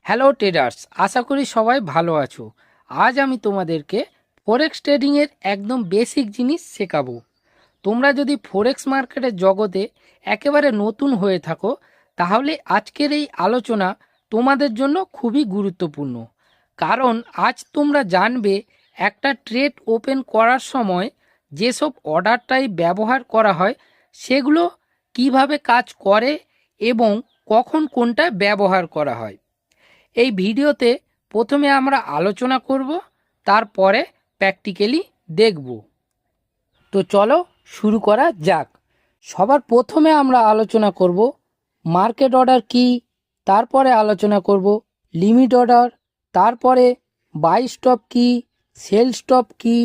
Hello traders, আশা করি সবাই ভালো আছো। আজ আমি তোমাদেরকে ফরেক্স ট্রেডিংয়ের একদম বেসিক জিনিস শেখাবো। তোমরা যদি ফরেক্স মার্কেটের জগতে একেবারে নতুন হয়ে থাকো, তাহলে আজকের এই আলোচনা তোমাদের জন্য খুবই গুরুত্বপূর্ণ। কারণ আজ তোমরা জানবে একটা ট্রেড ওপেন করার সময় যেসব অর্ডার টাইপ ব্যবহার করা হয় সেগুলো কিভাবে কাজ করে এবং কখন কোনটা ব্যবহার করা হয়। এই ভিডিওতে প্রথমে আমরা আলোচনা করব, তারপরে প্র্যাকটিক্যালি দেখব। তো চলো শুরু করা যাক। সবার প্রথমে আমরা আলোচনা করব মার্কেট অর্ডার কি, তারপরে আলোচনা করব লিমিট অর্ডার, তারপরে বাই স্টপ কি, সেল স্টপ কি,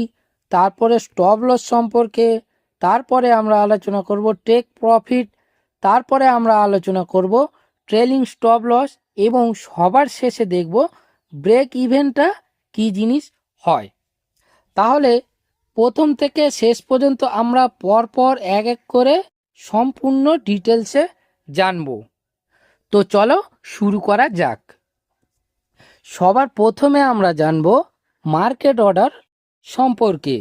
তারপরে স্টপ লস সম্পর্কে, তারপরে আমরা আলোচনা করব টেক প্রফিট, তারপরে আমরা আলোচনা করব ট্রেলিং স্টপ লস এবং সবার শেষে দেখব ব্রেক ইভেনটা কি জিনিস হয়। তাহলে প্রথম থেকে শেষ পর্যন্ত আমরা পরপর এক এক করে সম্পূর্ণ ডিটেলসে জানব। তো চলো শুরু করা যাক। সবার প্রথমে আমরা জানব মার্কেট অর্ডার সম্পর্কে।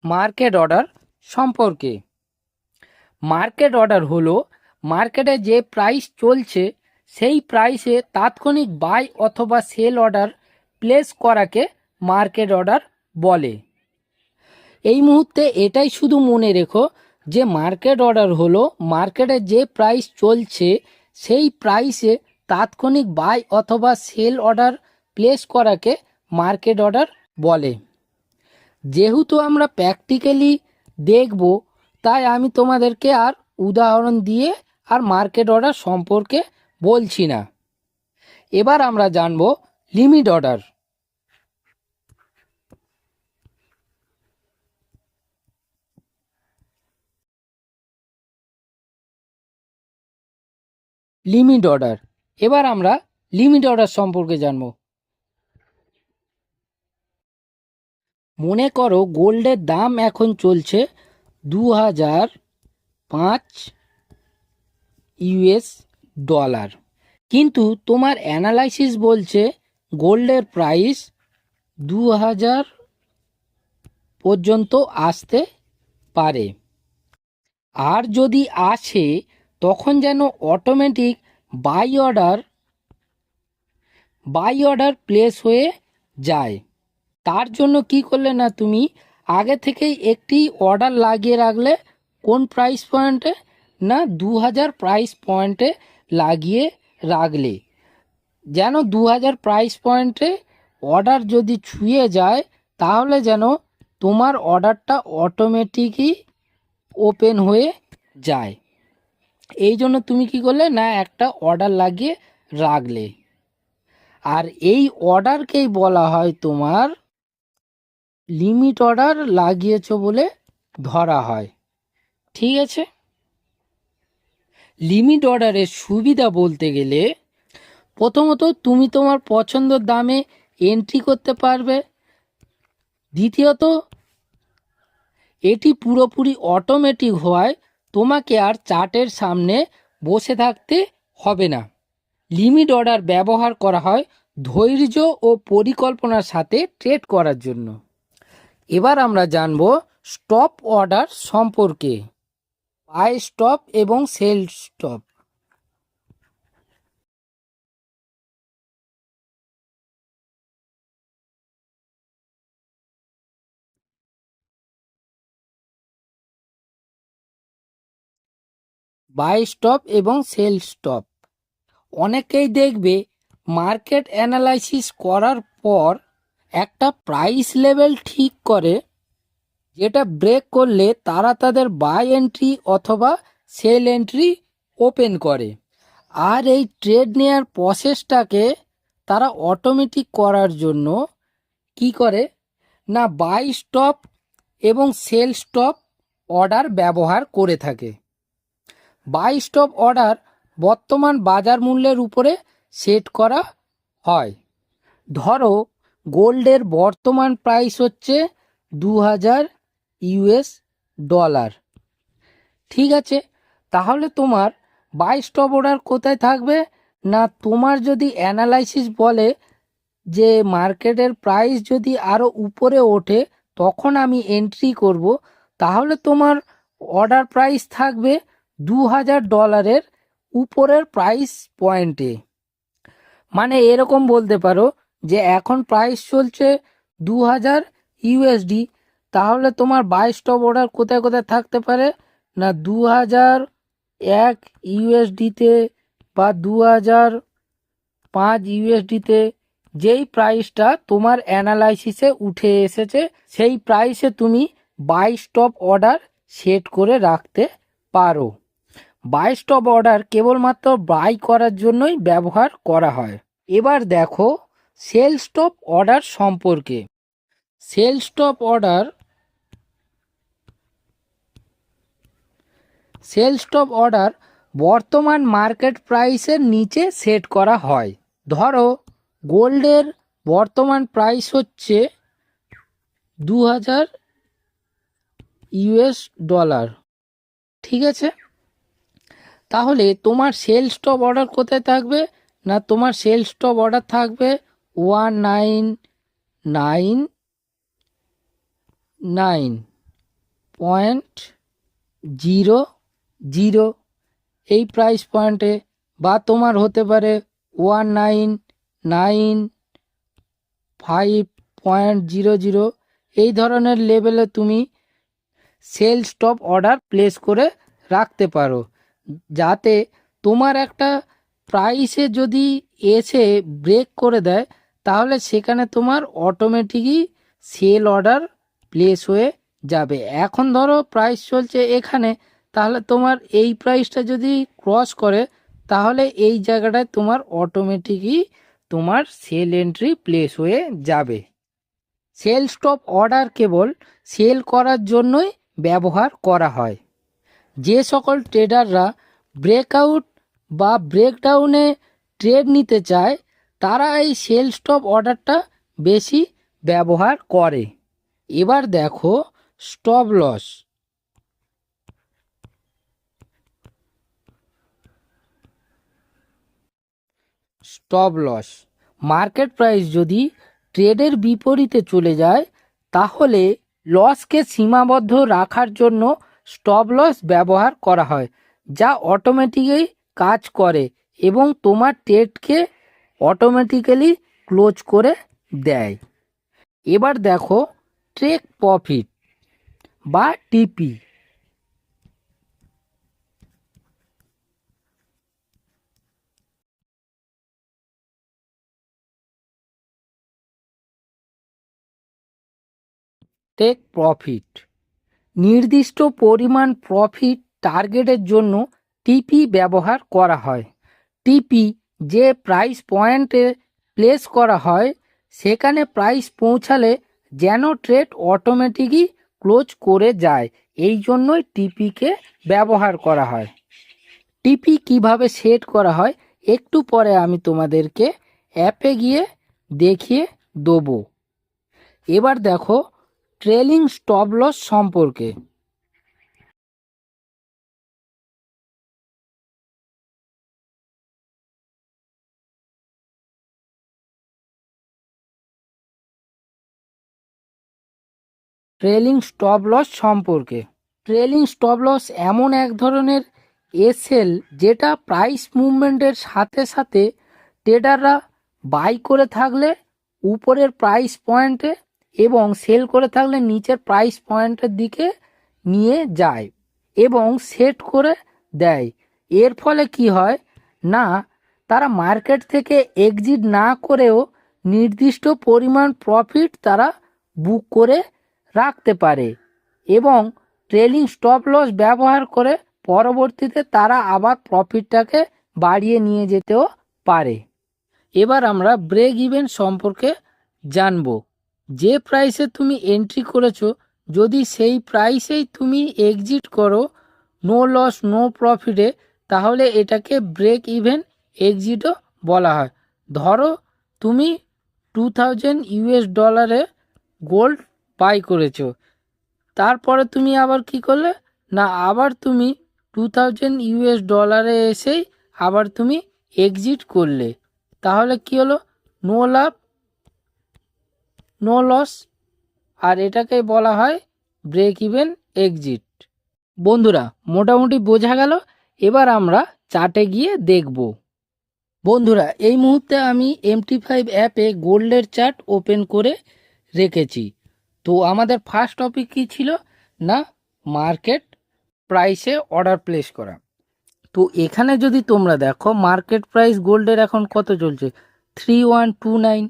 মার্কেট অর্ডার সম্পর্কে মার্কেট অর্ডার হলো মার্কেটে যে প্রাইস চলছে সেই প্রাইসে তাৎক্ষণিক বাই অথবা সেল অর্ডার প্লেস করাকে মার্কেট অর্ডার বলে। এই মুহূর্তে এটাই শুধু মনে রেখো যে মার্কেট অর্ডার হলো মার্কেটে যে প্রাইস চলছে সেই প্রাইসে তাৎক্ষণিক বাই অথবা সেল অর্ডার প্লেস করাকে মার্কেট অর্ডার বলে। যেহেতু আমরা প্র্যাকটিক্যালি দেখব, তাই আমি তোমাদেরকে আর উদাহরণ দিয়ে আর মার্কেট অর্ডার সম্পর্কে বলছি না। এবার আমরা জানব লিমিট অর্ডার। লিমিট অর্ডার এবার আমরা লিমিট অর্ডার সম্পর্কে জানব। মনে করো গোল্ডের দাম এখন চলছে 2005 ইউএস ডলার, কিন্তু তোমার অ্যানালাইসিস বলছে গোল্ডের প্রাইস 2000 পর্যন্ত আসতে পারে। আর যদি আসে তখন যেন অটোমেটিক বাই অর্ডার প্লেস হয়ে যায়। তার জন্য কি করলে না, তুমি আগে থেকেই একটি অর্ডার লাগিয়ে রাখলে। কোন প্রাইস পয়েন্টে না, 2000 প্রাইস পয়েন্টে লাগিয়ে রাখলে, যেন 2000 প্রাইস পয়েন্টে অর্ডার যদি ছুঁয়ে যায় তাহলে যেন তোমার অর্ডারটা অটোমেটিকই ওপেন হয়ে যায়। এই জন্য তুমি কি করলে না, একটা অর্ডার লাগিয়ে রাখলে। আর এই অর্ডারকেই বলা হয় তোমার লিমিট অর্ডার লাগিয়েছো বলে ধরা হয়। ঠিক আছে। লিমিট অর্ডারের সুবিধা বলতে গেলে প্রথমত তুমি তোমার পছন্দের দামে এন্ট্রি করতে পারবে। দ্বিতীয়ত এটি পুরোপুরি অটোমেটিক হওয়ায় তোমাকে আর চার্টের সামনে বসে থাকতে হবে না। লিমিট অর্ডার ব্যবহার করা হয় ধৈর্য ও পরিকল্পনার সাথে ট্রেড করার জন্য। এবার আমরা জানব স্টপ অর্ডার সম্পর্কে, বাই স্টপ এবং সেল স্টপ। বাই স্টপ এবং সেল স্টপ অনেকেই দেখবে মার্কেট অ্যানালাইসিস করার পর একটা প্রাইস লেভেল ঠিক করে, যেটা ব্রেক করলে তারা তাদের বাই এন্ট্রি অথবা সেল এন্ট্রি ওপেন করে। আর এই ট্রেড নেওয়ার প্রসেসটাকে তারা অটোমেটিক করার জন্য কি করে না, বাই স্টপ এবং সেল স্টপ অর্ডার ব্যবহার করে থাকে। বাই স্টপ অর্ডার বর্তমান বাজার মূল্যের উপরে সেট করা হয়। ধরো গোল্ডের বর্তমান প্রাইস হচ্ছে 2000 US ডলার। ঠিক আছে, তাহলে তোমার বাই স্টপ অর্ডার কোথায় থাকবে? না, তোমার যদি অ্যানালাইসিস বলে যে মার্কেটের প্রাইস যদি আরও উপরে ওঠে তখন আমি এন্ট্রি করব, তাহলে তোমার অর্ডার প্রাইস থাকবে $2000 উপরের প্রাইস পয়েন্টে। মানে এরকম বলতে পারো যে এখন প্রাইস চলছে 2000 USD, তাহলে তোমার বাই স্টপ অর্ডার কোথায় কোথায় থাকতে পারে? না, 2001 USD-তে বা 2005 USD-তে, যেই প্রাইসটা তোমার অ্যানালাইসিসে উঠে এসেছে সেই প্রাইসে তুমি বাই স্টপ অর্ডার সেট করে রাখতে পারো। বাই স্টপ অর্ডার কেবলমাত্র বাই করার জন্যই ব্যবহার করা হয়। এবার দেখো সেল স্টপ অর্ডার সম্পর্কে। সেল স্টপ অর্ডার বর্তমান মার্কেট প্রাইসের নিচে সেট করা হয়। ধরো গোল্ডের বর্তমান প্রাইস হচ্ছে 2000 US ডলার। ঠিক আছে, তাহলে তোমার সেল স্টপ অর্ডার কোথায় থাকবে? না, তোমার সেল স্টপ অর্ডার থাকবে 1999.00 এই প্রাইস পয়েন্টে, বা তোমার হতে পারে 1995.00 এই ধরনের লেভেলে তুমি সেল স্টপ অর্ডার প্লেস করে রাখতে পারো, যাতে তোমার একটা প্রাইসে যদি এসে ব্রেক করে দেয় তাহলে সেখানে তোমার অটোমেটিকই সেল অর্ডার প্লেস হয়ে যাবে। এখন ধরো প্রাইস চলছে এখানে, তাহলে তোমার এই প্রাইসটা যদি ক্রস করে তাহলে এই জায়গাটায় তোমার অটোমেটিকই তোমার সেল এন্ট্রি প্লেস হয়ে যাবে। সেল স্টপ অর্ডার কেবল সেল করার জন্যই ব্যবহার করা হয়। যে সকল ট্রেডাররা ব্রেকআউট বা ব্রেকডাউনে ট্রেড নিতে চায় তারা এই সেল স্টপ অর্ডারটা বেশি ব্যবহার করে। এবার দেখো stop loss. Stop loss market price যদি ট্রেডের বিপরীতে চলে যায় তাহলে লসকে সীমাবদ্ধ রাখার জন্য স্টপ লস ব্যবহার করা হয়, যা অটোমেটিকই কাজ করে এবং তোমার ট্রেডকে অটোমেটিক্যালি ক্লোজ করে দেয়। এবার দেখো টেক প্রফিট বা টিপি। টেক প্রফিট নির্দিষ্ট পরিমাণ প্রফিট টার্গেটের জন্য টিপি ব্যবহার করা হয়। টিপি যে প্রাইস পয়েন্টে প্লেস করা হয় সেখানে প্রাইস পৌঁছালে যেন ট্রেড অটোমেটিকই ক্লোজ করে যায়, এই জন্যই টিপিকে ব্যবহার করা হয়। টিপি কিভাবে সেট করা হয় একটু পরে আমি তোমাদেরকে অ্যাপে গিয়ে দেখিয়ে দেবো। এবার দেখো ট্রেলিং স্টপ লস সম্পর্কে। ট্রেলিং স্টপ লস সম্পর্কে ট্রেলিং স্টপ লস এমন এক ধরনের এসেল যেটা প্রাইস মুভমেন্টের সাথে সাথে ট্রেডাররা বাই করে থাকলে উপরের প্রাইস পয়েন্টে এবং সেল করে থাকলে নিচের প্রাইস পয়েন্টের দিকে নিয়ে যায় এবং সেট করে দেয়। এর ফলে কি হয় না, তারা মার্কেট থেকে এক্সিট না করেও নির্দিষ্ট পরিমাণ প্রফিট তারা বুক করে রাখতে পারে এবং ট্রেলিং স্টপ লস ব্যবহার করে পরবর্তীতে তারা আবার প্রফিটটাকে বাড়িয়ে নিয়ে যেতেও পারে। এবার আমরা ব্রেক ইভেন সম্পর্কে জানব। যে প্রাইসে তুমি এন্ট্রি করেছো যদি সেই প্রাইসেই তুমি এক্সিট করো নো লস নো প্রফিটে, তাহলে এটাকে ব্রেক ইভেন এক্সিটও বলা হয়। ধরো তুমি $2000 গোল্ড বাই করেছো, তারপরে তুমি আবার কি করলে না আবার তুমি $2000 এসেই আবার তুমি এক্সিট করলে, তাহলে কি হলো? নো লাভ নো লস, আর এটাকে বলা হয় ব্রেক ইভেন এক্সিট। বন্ধুরা মোটামুটি বোঝা গেল, এবার আমরা চার্টে গিয়ে দেখব। বন্ধুরা এই মুহূর্তে আমি MT5 অ্যাপে গোল্ডের চার্ট ওপেন করে রেখেছি। তো আমাদের ফার্স্ট টপিক কী ছিল না মার্কেট প্রাইসে অর্ডার প্লেস করা। তো এখানে যদি তোমরা দেখো মার্কেট প্রাইস গোল্ডের এখন কত চলছে, 3129,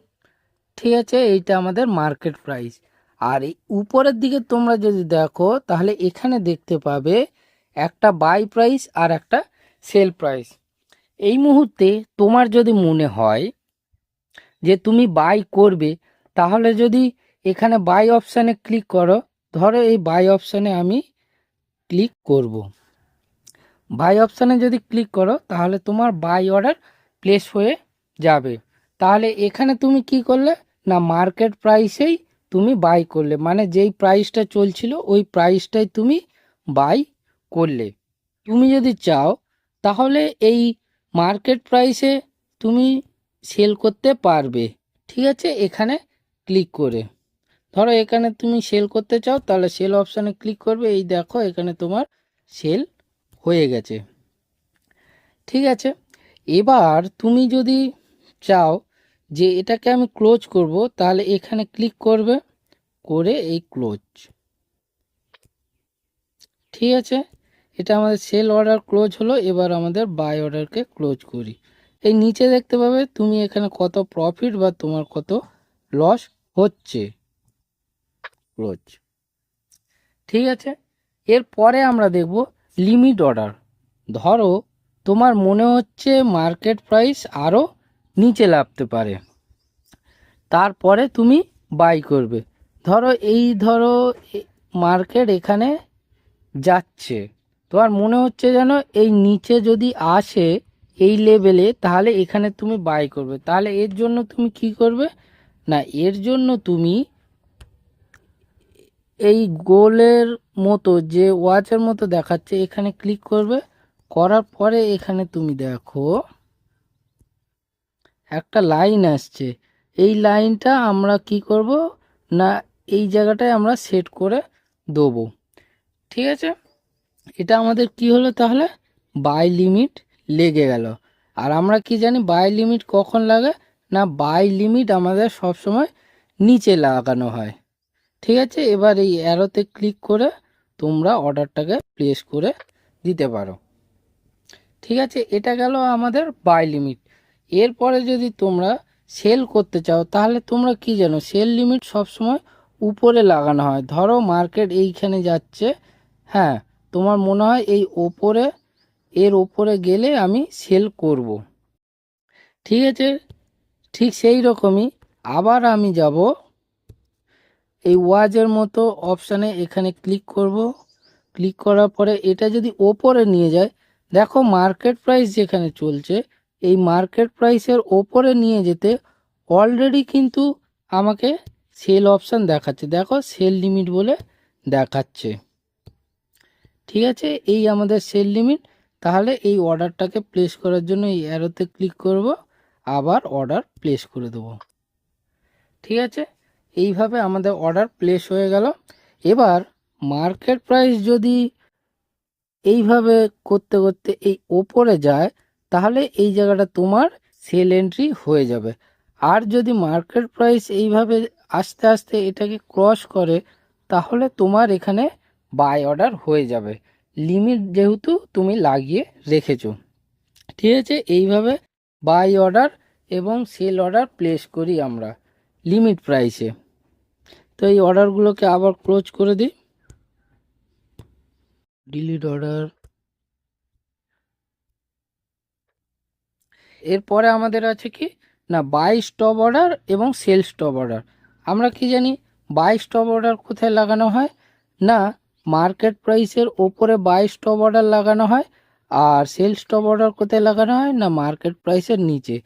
ঠিক আছে, এইটা আমাদের মার্কেট প্রাইস। আর এই উপরের দিকে তোমরা যদি দেখো তাহলে এখানে দেখতে পাবে একটা বাই প্রাইস আর একটা সেল প্রাইস। এই মুহূর্তে তোমার যদি মনে হয় যে তুমি বাই করবে, তাহলে যদি এখানে বাই অপশানে ক্লিক করো, ধরো এই বাই অপশানে আমি ক্লিক করব। বাই অপশানে যদি ক্লিক করো তাহলে তোমার বাই অর্ডার প্লেস হয়ে যাবে। তাহলে এখানে তুমি কি করলে না মার্কেট প্রাইসেই তুমি বাই করলে, মানে যেই প্রাইসটা চলছিল ওই প্রাইসটাই তুমি বাই করলে। তুমি যদি চাও তাহলে এই মার্কেট প্রাইসে তুমি সেল করতে পারবে, ঠিক আছে, এখানে ক্লিক করে। ধরো এখানে তুমি সেল করতে চাও তাহলে সেল অপশানে ক্লিক করবে, এই দেখো এখানে তোমার সেল হয়ে গেছে, ঠিক আছে। এবার তুমি যদি চাও যে এটাকে আমি ক্লোজ করব, তাহলে এখানে ক্লিক করবে, করে এই ক্লোজ, ঠিক আছে। এটা আমাদের সেল অর্ডার ক্লোজ হলো। এবার আমাদের বাই অর্ডারকে ক্লোজ করি। এই নিচে দেখতে পাবে তুমি এখানে কত প্রফিট বা তোমার কত লস হচ্ছে, ক্লোজ, ঠিক আছে। এরপরে আমরা দেখব লিমিট অর্ডার। ধরো তোমার মনে হচ্ছে মার্কেট প্রাইস আরও নিচে নামতে পারে, তারপরে তুমি বাই করবে। ধরো মার্কেট এখানে যাচ্ছে, তোমার মনে হচ্ছে যেন এই নিচে যদি আসে এই লেভেলে, তাহলে এখানে তুমি বাই করবে। তাহলে এর জন্য তুমি কি করবে না এর জন্য তুমি এই গোলের মতো যে ওয়াচের মতো দেখাচ্ছে এখানে ক্লিক করবে। করার পরে এখানে তুমি দেখো একটা লাইন আসছে, এই লাইনটা আমরা কি করব না এই জায়গাটায় আমরা সেট করে দেবো, ঠিক আছে। এটা আমাদের কি হলো তাহলে বাই লিমিট লেগে গেল। আর আমরা কি জানি বাই লিমিট কখন লাগে না বাই লিমিট আমাদের সব সময় নিচে লাগানো হয়, ঠিক আছে। এবার এই অ্যারোতে ক্লিক করে তোমরা অর্ডারটাকে প্লেস করে দিতে পারো, ঠিক আছে। এটা গেল আমাদের বাই লিমিট। এরপরে যদি তোমরা সেল করতে চাও তাহলে তোমরা কি জানো সেল লিমিট সবসময় উপরে লাগানো হয়। ধরো মার্কেট এইখানে যাচ্ছে, হ্যাঁ, তোমার মনে হয় এই ওপরে এর ওপরে গেলে আমি সেল করব, ঠিক আছে। ঠিক সেই রকমই আবার আমি যাব এই ওয়াচের মতো অপশানে, এখানে ক্লিক করব। ক্লিক করার পরে এটা যদি ওপরে নিয়ে যায়, দেখো মার্কেট প্রাইস যেখানে চলছে এই মার্কেট প্রাইসের ওপরে নিয়ে যেতে অলরেডি কিন্তু আমাকে সেল অপশান দেখাচ্ছে, দেখো সেল লিমিট বলে দেখাচ্ছে, ঠিক আছে। এই আমাদের সেল লিমিট। তাহলে এই অর্ডারটাকে প্লেস করার জন্য এই অ্যারোতে ক্লিক করব, আবার অর্ডার প্লেস করে দেবো, ঠিক আছে। এইভাবে আমাদের অর্ডার প্লেস হয়ে গেল। এবার মার্কেট প্রাইস যদি এইভাবে করতে করতে এই ওপরে যায়, তাহলে এই জায়গাটা তোমার সেল এন্ট্রি হয়ে যাবে। আর যদি মার্কেট প্রাইস এইভাবে আস্তে আস্তে এটাকে ক্রস করে, তাহলে তোমার এখানে বাই অর্ডার হয়ে যাবে, লিমিট যেহেতু তুমি লাগিয়ে রেখেছো, ঠিক আছে। এইভাবে বাই অর্ডার এবং সেল অর্ডার প্লেস করি আমরা লিমিট প্রাইসে। তো এই অর্ডারগুলোকে আবার ক্লোজ করে দিই, ডিলিট অর্ডার। এরপরে আমাদের আছে কি না বাই স্টপ অর্ডার এবং সেল স্টপ অর্ডার। আমরা কি জানি বাই স্টপ অর্ডার কোথায় লাগানো হয় না মার্কেট প্রাইসের ওপরে বাই স্টপ অর্ডার লাগানো হয়, আর সেল স্টপ অর্ডার কোথায় লাগানো হয় না মার্কেট প্রাইসের নিচে।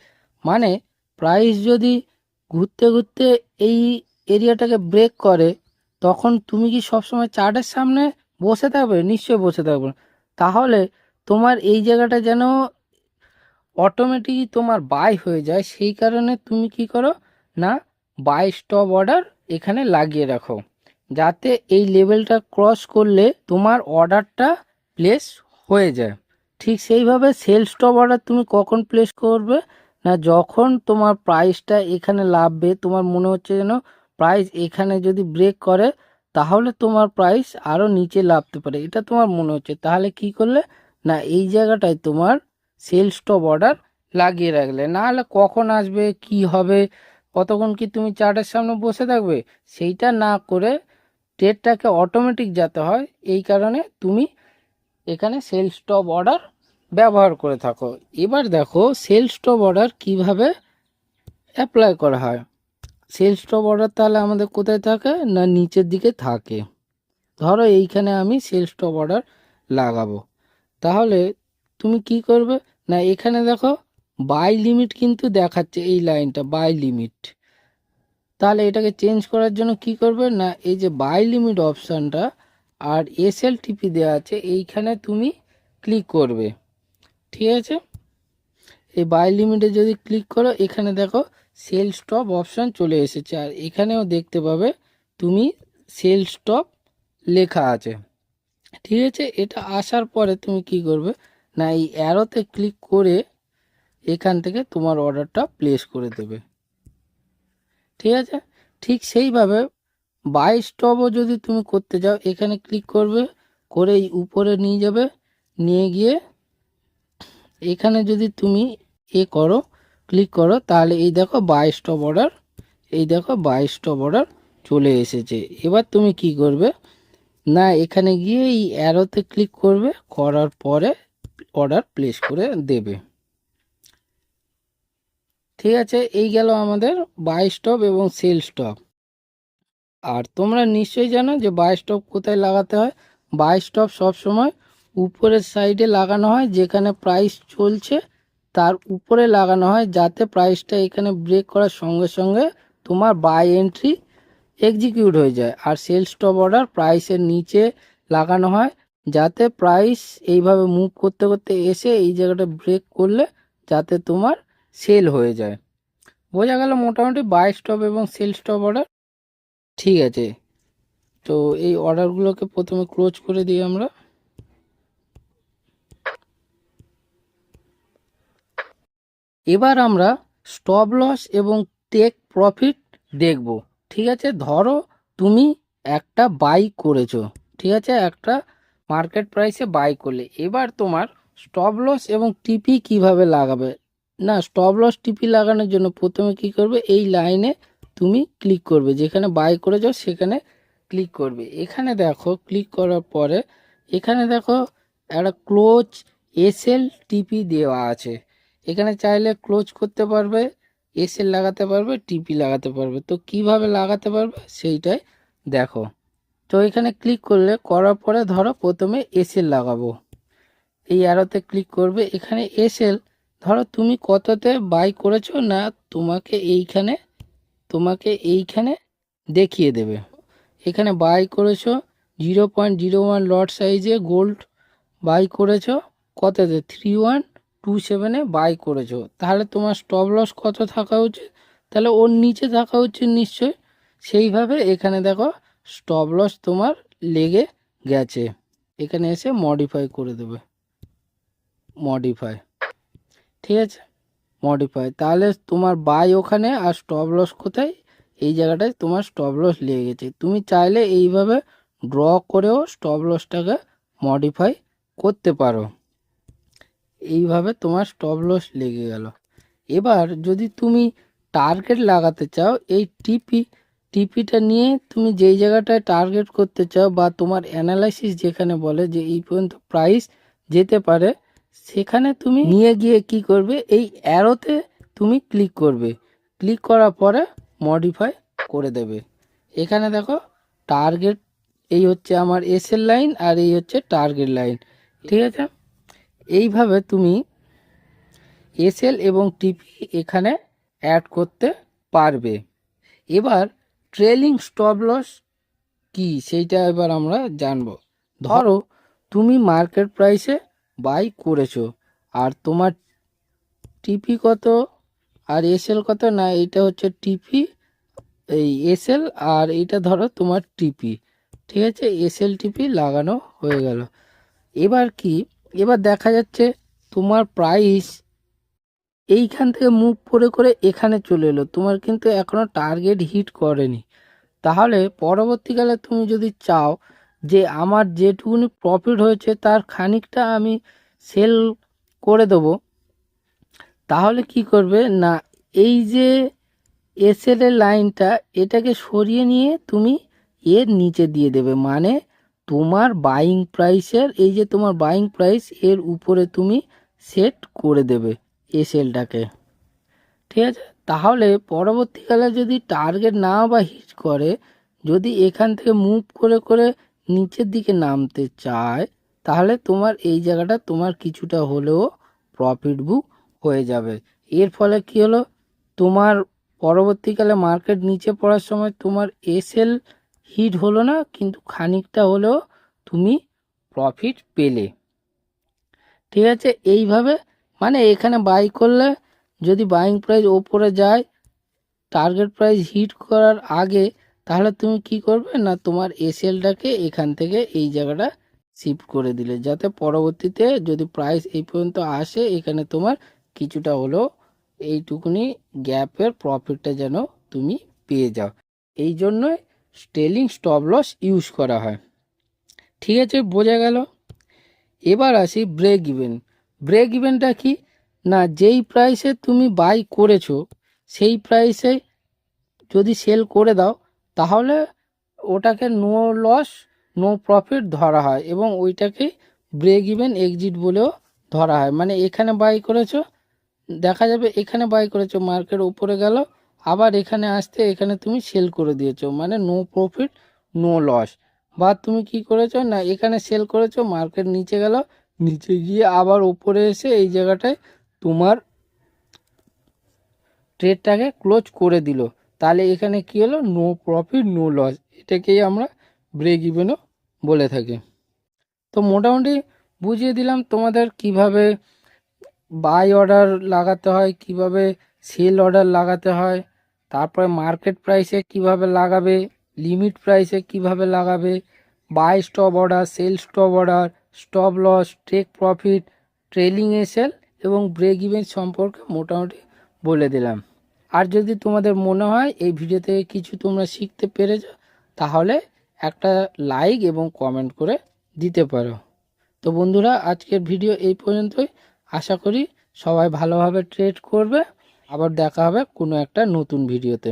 মানে প্রাইস যদি ঘুরতে ঘুরতে এই এরিয়াটাকে ব্রেক করে, তখন তুমি কি সবসময় চার্টের সামনে বসে থাকবে? নিশ্চয়ই বসে থাকবে না। তাহলে তোমার এই জায়গাটা যেন অটোমেটিকই তোমার বাই হয়ে যায়, সেই কারণে তুমি কি করো না, বাই স্টপ অর্ডার এখানে লাগিয়ে রাখো, যাতে এই লেভেলটা ক্রস করলে তোমার অর্ডারটা প্লেস হয়ে যায়। ঠিক সেইভাবে সেল স্টপ অর্ডার তুমি কখন প্লেস করবে না, যখন তোমার প্রাইসটা এখানে লাভবে, তোমার মনে হচ্ছে যেন প্রাইস এখানে যদি ব্রেক করে তাহলে তোমার প্রাইস আরও নিচে লাভতে পারে, এটা তোমার মনে হচ্ছে, তাহলে কি করলে না এই জায়গাটায় তোমার সেল স্টপ অর্ডার লাগিয়ে রাখলে। না হলে কখন আসবে কি হবে, কতক্ষণ কি তুমি চার্টের সামনে বসে থাকবে, সেইটা না করে ট্রেডটাকে অটোমেটিক যেতে হয়, এই কারণে তুমি এখানে সেল স্টপ অর্ডার ব্যবহার করে থাকো। এবার দেখো সেল স্টপ অর্ডার কিভাবে অ্যাপ্লাই করা হয়। সেল স্টপ অর্ডার তাহলে আমাদের কোথায় থাকে না, নিচের দিকে থাকে। ধরো এইখানে আমি সেল স্টপ অর্ডার লাগাবো, তাহলে তুমি কি করবে না, এখানে দেখো বাই লিমিট কিন্তু দেখাচ্ছে, এই লাইনটা বাই লিমিট। তাহলে এটাকে চেঞ্জ করার জন্য কি করবে না, এই যে বাই লিমিট অপশানটা আর এসএলটিপি দেওয়া আছে, এইখানে তুমি ক্লিক করবে। ঠিক আছে, এই বাই লিমিটে যদি ক্লিক করো, এখানে দেখো সেল স্টপ অপশান চলে এসেছে, আর এখানেও দেখতে পাবে তুমি সেল স্টপ লেখা আছে। ঠিক আছে, এটা আসার পরে তুমি কি করবে না, এই অ্যারোতে ক্লিক করে এখান থেকে তোমার অর্ডারটা প্লেস করে দেবে। ঠিক আছে, ঠিক সেইভাবে বাই স্টপও যদি তুমি করতে যাও, এখানে ক্লিক করবে, করে এই উপরে নিয়ে যাবে, নিয়ে গিয়ে এখানে যদি তুমি করো, ক্লিক করো, তাহলে এই দেখো বাই স্টপ অর্ডার, এই দেখো বাই স্টপ অর্ডার চলে এসেছে। এবার তুমি কি করবে না, এখানে গিয়ে এই অ্যারোতে ক্লিক করবে, করার পরে অর্ডার প্লেস করে দেবে। ঠিক আছে, এই গেল আমাদের বাই স্টপ এবং সেল স্টপ। আর তোমরা নিশ্চয়ই জানো যে বাই স্টপ কোথায় লাগাতে হয়। বাই স্টপ সবসময় উপরের সাইডে লাগানো হয়, যেখানে প্রাইস চলছে তার উপরে লাগানো হয়, যাতে প্রাইসটা এখানে ব্রেক করার সঙ্গে সঙ্গে তোমার বাই এন্ট্রি এক্সিকিউট হয়ে যায়। আর সেল স্টপ অর্ডার প্রাইসের নিচে লাগানো হয়, যাতে প্রাইস এইভাবে মুভ করতে করতে এসে এই জায়গাটা ব্রেক করলে যাতে তোমার সেল হয়ে যায়। বোঝা গেল মোটামুটি বাই স্টপ এবং সেল স্টপ অর্ডার। ঠিক আছে, তো এই অর্ডারগুলোকে প্রথমে ক্লোজ করে দিই আমরা। এবার আমরা স্টপ লস এবং টেক প্রফিট দেখব। ঠিক আছে, ধরো তুমি একটা বাই করেছো, ঠিক আছে, একটা মার্কেট প্রাইসে বাই করলে, এবার তোমার স্টপ লস এবং টিপি কিভাবে লাগাবে না, স্টপ লস টিপি লাগানোর জন্য প্রথমে কি করবে, এই লাইনে তুমি ক্লিক করবে, যেখানে বাই করেছো সেখানে ক্লিক করবে। এখানে দেখো ক্লিক করার পরে এখানে দেখো একটা ক্লোজ এসএল টিপি দেওয়া আছে, এখানে চাইলে ক্লোজ করতে পারবে, এসএল লাগাতে পারবে, টিপি লাগাতে পারবে। তো কিভাবে লাগাতে পারবে সেইটাই দেখো। তো এখানে ক্লিক করলে, করার পরে ধরো প্রথমে এসএল লাগাবো, এই অ্যারোতে ক্লিক করবে, এখানে এসএল ধরো তুমি কততে বাই করেছো না, তোমাকে এইখানে দেখিয়ে দেবে। এখানে বাই করেছো 0.01 লট সাইজে গোল্ড বাই করেছো, কততে 3127-এ বাই করেছো, তাহলে তোমার স্টপ লস কত থাকা উচিত, তাহলে ওর নিচে থাকা উচিত নিশ্চয়ই। সেইভাবে এখানে দেখো স্টপ লস তোমার লেগে গেছে, এখানে এসে মডিফাই করে দেবে, মডিফাই। ঠিক আছে, মডিফাই, তাহলে তোমার বাই ওখানে আর স্টপ লস কোথায়, এই জায়গাটায় তোমার স্টপ লস লেগে গেছে। তুমি চাইলে এইভাবে ড্র করেও স্টপ লসটাকে মডিফাই করতে পারো। এইভাবে তোমার স্টপ লস লেগে গেল। এবার যদি তুমি টার্গেট লাগাতে চাও, এই টিপিটা নিয়ে তুমি যেই জায়গাটায় টার্গেট করতে চাও, বা তোমার অ্যানালাইসিস যেখানে বলে যে এই পর্যন্ত প্রাইস যেতে পারে, সেখানে তুমি নিয়ে গিয়ে কি করবে, এই অ্যারোতে তুমি ক্লিক করবে, ক্লিক করার পরে মডিফাই করে দেবে। এখানে দেখো টার্গেট, এই হচ্ছে আমার এসএল লাইন আর এই হচ্ছে টার্গেট লাইন। ঠিক আছে, এইভাবে তুমি এসএল এবং টিপি এখানে অ্যাড করতে পারবে। এবার ট্রেলিং স্টপ লস কি সেইটা এবার আমরা জানবো। ধরো তুমি মার্কেট প্রাইসে বাই করেছো, আর তোমার টিপি কত আর এসএল কত, না এইটা হচ্ছে টিপি, এই এসএল, আর এইটা ধরো তোমার টিপি, ঠিক আছে, এসএল টিপি লাগানো হয়ে গেল। এবার কি, এবার দেখা যাচ্ছে তোমার প্রাইস এইখান থেকে মুভ করে করে এখানে চলে এলো, তোমার কিন্তু এখনো টার্গেট হিট করেনি। তাহলে পরবর্তীকালে তুমি যদি চাও যে আমার যেটুকুনি প্রফিট হয়েছে তার খানিকটা আমি সেল করে দেবো, তাহলে কি করবে না, এই যে এসএল এর লাইনটা এটাকে সরিয়ে নিয়ে তুমি এর নিচে দিয়ে দেবে, মানে তোমার বাইং প্রাইসের, এই যে তোমার বাইং প্রাইস এর উপরে তুমি সেট করে দেবে এসএলটাকে, ঠিক আছে। তাহলে পরবর্তীকালে যদি টার্গেট না বা হিট করে, যদি এখান থেকে মুভ করে করে নিচের দিকে নামতে চায়, তাহলে তোমার এই জায়গাটা তোমার কিছুটা হলেও প্রফিট বুক হয়ে যাবে। এর ফলে কি হলো, তোমার পরবর্তীকালে মার্কেট নিচে পড়ার সময় তোমার এসএল হিট হলো না, কিন্তু খানিকটা হলেও তুমি প্রফিট পেলে, ঠিক আছে। এইভাবে মানে এখানে বাই করলে যদি বাইং প্রাইস ওপরে যায় টার্গেট প্রাইস হিট করার আগে, তাহলে তুমি কি করবে না, তোমার এসএলটাকে এখান থেকে এই জায়গাটা শিফট করে দিলে, যাতে পরবর্তীতে যদি প্রাইস এই পর্যন্ত আসে এখানে তোমার কিছুটা হলেও এইটুকুনি গ্যাপের প্রফিটটা যেন তুমি পেয়ে যাও। এই জন্যই ট্রেলিং স্টপ লস ইউজ করা হয়, ঠিক আছে, বোঝা গেল। এবার আসি ব্রেক ইভেন। ব্রেক ইভেনটা কি, না যেই প্রাইসে তুমি বাই করেছো সেই প্রাইসে যদি সেল করে দাও, তাহলে ওটাকে নো লস নো প্রফিট ধরা হয়, এবং ওইটাকে ব্রেক ইভেন এক্সিট বলেও ধরা হয়। মানে এখানে বাই করেছো, দেখা যাবে এখানে বাই করেছো, মার্কেট উপরে গেল, আবার এখানে আসতে এখানে তুমি সেল করে দিয়েছো, মানে নো প্রফিট নো লস। বা তুমি কি করেছো না, এখানে সেল করেছো, মার্কেট নিচে গেল, নিচে গিয়ে আবার উপরে এসে এই জায়গাটায় তোমার ট্রেডটাকে ক্লোজ করে দিল, তাহলে এখানে কি হলো, নো প্রফিট নো লস, এটাকেই আমরা ব্রেক ইভেনও বলে থাকি। তো মোটামুটি বুঝিয়ে দিলাম তোমাদের কিভাবে বাই অর্ডার লাগাতে হয়, কিভাবে সেল অর্ডার লাগাতে হয়, তারপরে মার্কেট প্রাইসে কিভাবে লাগাবে, লিমিট প্রাইসে কিভাবে লাগাবে, buy stop order, sell stop order, stop loss, take profit, trailing SL এবং ব্রেক ইভেন সম্পর্কে মোটামুটি বলে দিলাম। আর যদি তোমাদের মনে হয় এই ভিডিও থেকে কিছু তোমরা শিখতে পেরেছো, তাহলে একটা লাইক এবং কমেন্ট করে দিতে পারো। তো বন্ধুরা, আজকের ভিডিও এই পর্যন্তই। আশা করি সবাই ভালোভাবে ট্রেড করবে। আবার দেখা হবে কোনো একটা নতুন ভিডিওতে।